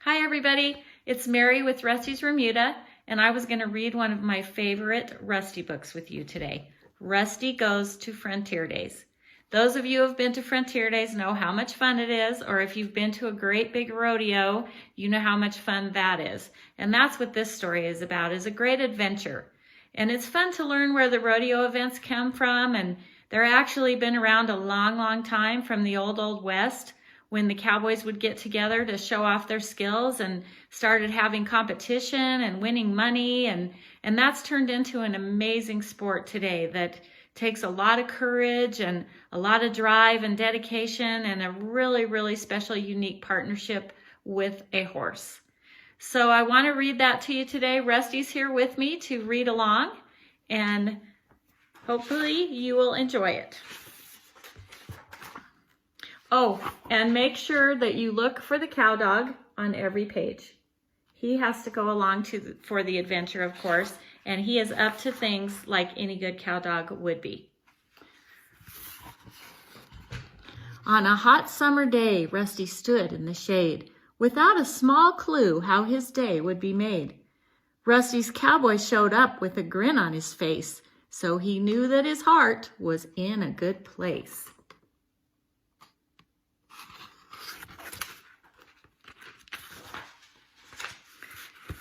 Hi everybody, it's Mary with Rusty's Remuda, and I was going to read one of my favorite Rusty books with you today. Rusty Goes to Frontier Days. Those of you who have been to Frontier Days know how much fun it is, or if you've been to a great big rodeo, you know how much fun that is. And that's what this story is about, is a great adventure. And it's fun to learn where the rodeo events come from, and they're actually been around a long, long time from the old West, when the cowboys would get together to show off their skills and started having competition and winning money. And that's turned into an amazing sport today that takes a lot of courage and a lot of drive and dedication and a really, really special, unique partnership with a horse. So I want to read that to you today. Rusty's here with me to read along, and hopefully you will enjoy it. Oh, and make sure that you look for the cow dog on every page. He has to go along for the adventure, of course, and he is up to things like any good cow dog would be. On a hot summer day, Rusty stood in the shade, without a small clue how his day would be made. Rusty's cowboy showed up with a grin on his face, so he knew that his heart was in a good place.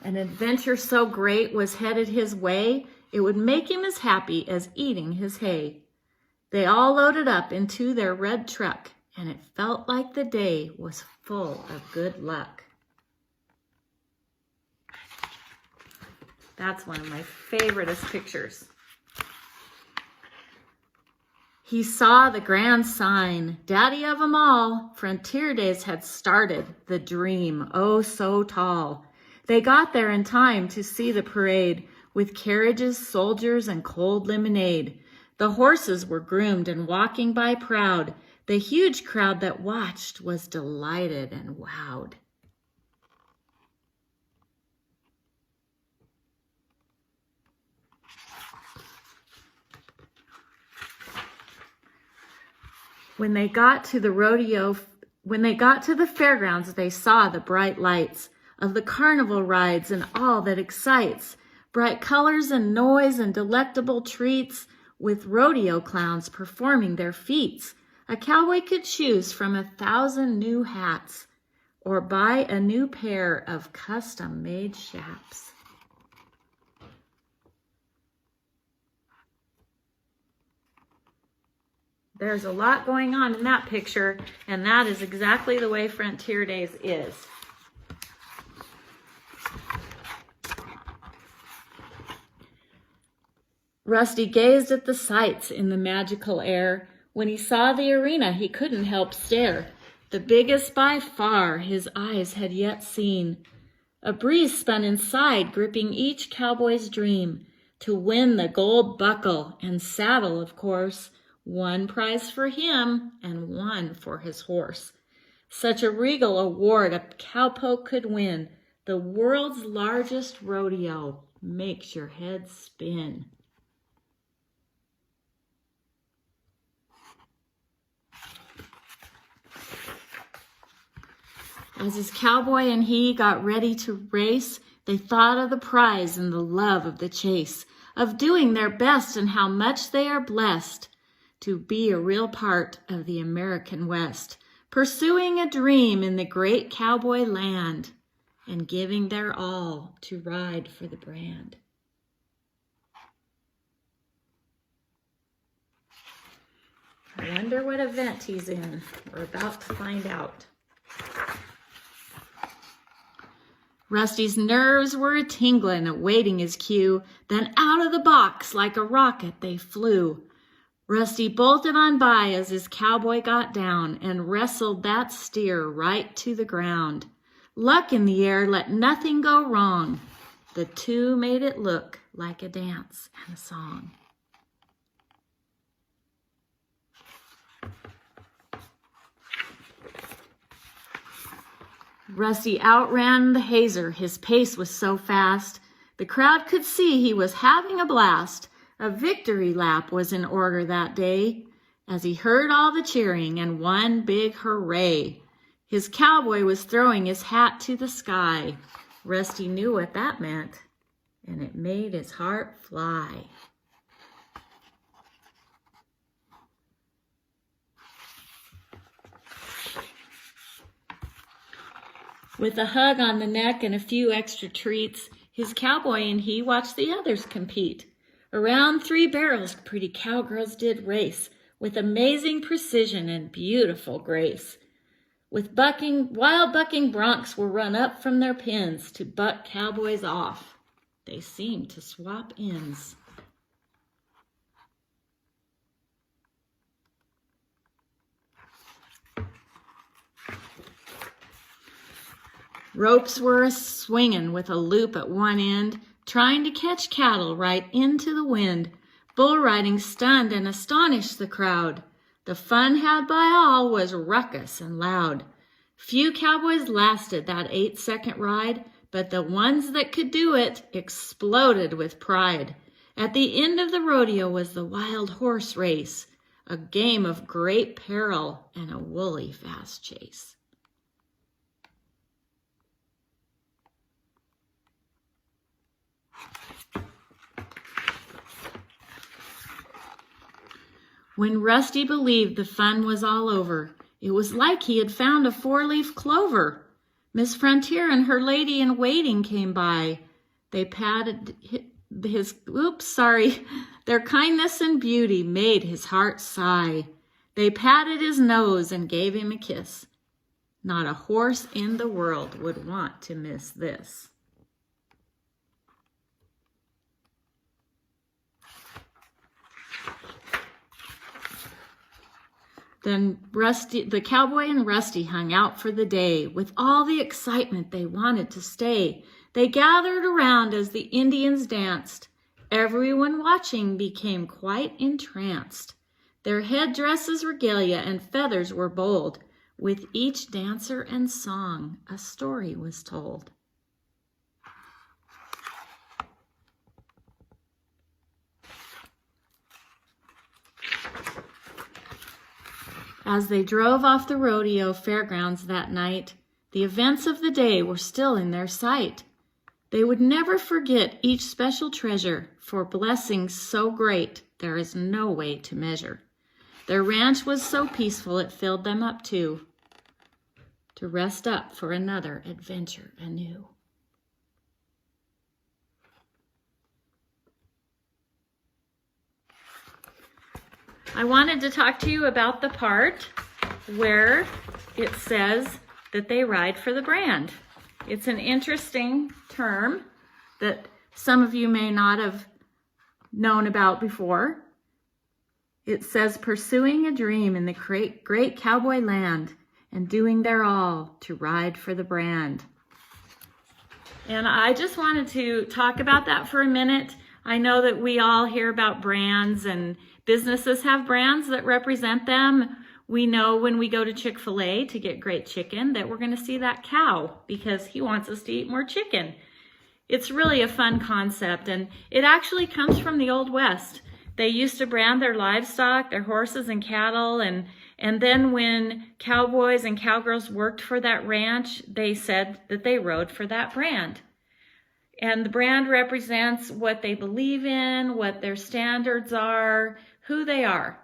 An adventure so great was headed his way, it would make him as happy as eating his hay. They all loaded up into their red truck, and it felt like the day was full of good luck. That's one of my favoriteest pictures. He saw the grand sign, Daddy of 'em all. Frontier Days had started, the dream, oh so tall. They got there in time to see the parade, with carriages, soldiers, and cold lemonade. The horses were groomed and walking by proud. The huge crowd that watched was delighted and wowed. When they got to the fairgrounds, they saw the bright lights of the carnival rides and all that excites, bright colors and noise and delectable treats, with rodeo clowns performing their feats. A cowboy could choose from 1,000 new hats or buy a new pair of custom-made chaps. There's a lot going on in that picture, and that is exactly the way Frontier Days is. Rusty gazed at the sights in the magical air. When he saw the arena, he couldn't help stare. The biggest by far his eyes had yet seen. A breeze spun inside, gripping each cowboy's dream to win the gold buckle and saddle, of course. One prize for him and one for his horse. Such a regal award a cowpoke could win. The world's largest rodeo makes your head spin. As his cowboy and he got ready to race, they thought of the prize and the love of the chase, of doing their best and how much they are blessed to be a real part of the American West, pursuing a dream in the great cowboy land and giving their all to ride for the brand. I wonder what event he's in. We're about to find out. Rusty's nerves were a-tingling, awaiting his cue. Then out of the box, like a rocket, they flew. Rusty bolted on by as his cowboy got down and wrestled that steer right to the ground. Luck in the air let nothing go wrong. The two made it look like a dance and a song. Rusty outran the hazer. His pace was so fast, the crowd could see he was having a blast. A victory lap was in order that day, as he heard all the cheering and one big hooray. His cowboy was throwing his hat to the sky. Rusty knew what that meant, and it made his heart fly. With a hug on the neck and a few extra treats, his cowboy and he watched the others compete. Around 3 barrels, pretty cowgirls did race, with amazing precision and beautiful grace. With wild bucking broncs were run up from their pens to buck cowboys off. They seemed to swap ends. Ropes were a-swingin' with a loop at one end, trying to catch cattle right into the wind. Bull riding stunned and astonished the crowd. The fun had by all was ruckus and loud. Few cowboys lasted that 8-second ride, but the ones that could do it exploded with pride. At the end of the rodeo was the wild horse race, a game of great peril and a woolly fast chase. When Rusty believed the fun was all over, it was like he had found a 4-leaf clover. Miss Frontier and her lady-in-waiting came by. They patted their kindness and beauty made his heart sigh. They patted his nose and gave him a kiss. Not a horse in the world would want to miss this. Then the cowboy and Rusty hung out for the day. With all the excitement, they wanted to stay. They gathered around as the Indians danced. Everyone watching became quite entranced. Their headdresses, regalia, and feathers were bold. With each dancer and song, a story was told. As they drove off the rodeo fairgrounds that night, the events of the day were still in their sight. They would never forget each special treasure, for blessings so great there is no way to measure. Their ranch was so peaceful it filled them up too, to rest up for another adventure anew. I wanted to talk to you about the part where it says that they ride for the brand. It's an interesting term that some of you may not have known about before. It says, pursuing a dream in the great cowboy land and doing their all to ride for the brand. And I just wanted to talk about that for a minute. I know that we all hear about brands, and businesses have brands that represent them. We know when we go to Chick-fil-A to get great chicken that we're going to see that cow because he wants us to eat more chicken. It's really a fun concept, and it actually comes from the Old West. They used to brand their livestock, their horses and cattle, and then when cowboys and cowgirls worked for that ranch, they said that they rode for that brand. And the brand represents what they believe in, what their standards are, who they are.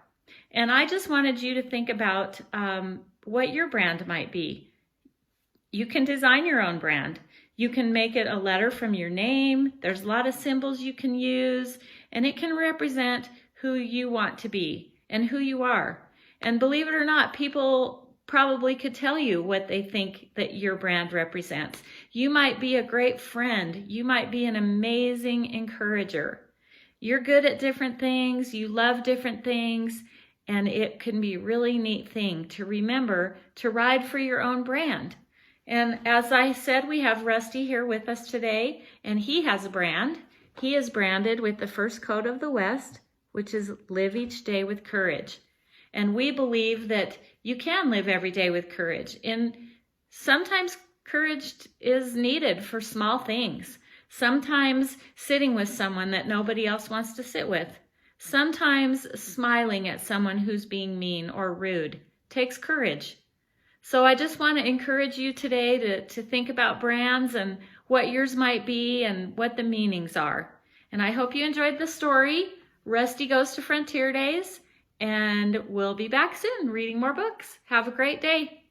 And I just wanted you to think about what your brand might be. You can design your own brand. You can make it a letter from your name. There's a lot of symbols you can use, and it can represent who you want to be and who you are. And believe it or not, people probably could tell you what they think that your brand represents. You might be a great friend. You might be an amazing encourager. You're good at different things. You love different things. And it can be a really neat thing to remember to ride for your own brand. And as I said, we have Rusty here with us today, and he has a brand. He is branded with the first coat of the West, which is live each day with courage. And we believe that you can live every day with courage. And sometimes courage is needed for small things. Sometimes sitting with someone that nobody else wants to sit with. Sometimes smiling at someone who's being mean or rude takes courage. So I just want to encourage you today to think about brands and what yours might be and what the meanings are. And I hope you enjoyed the story. Rusty Goes to Frontier Days, and we'll be back soon reading more books. Have a great day.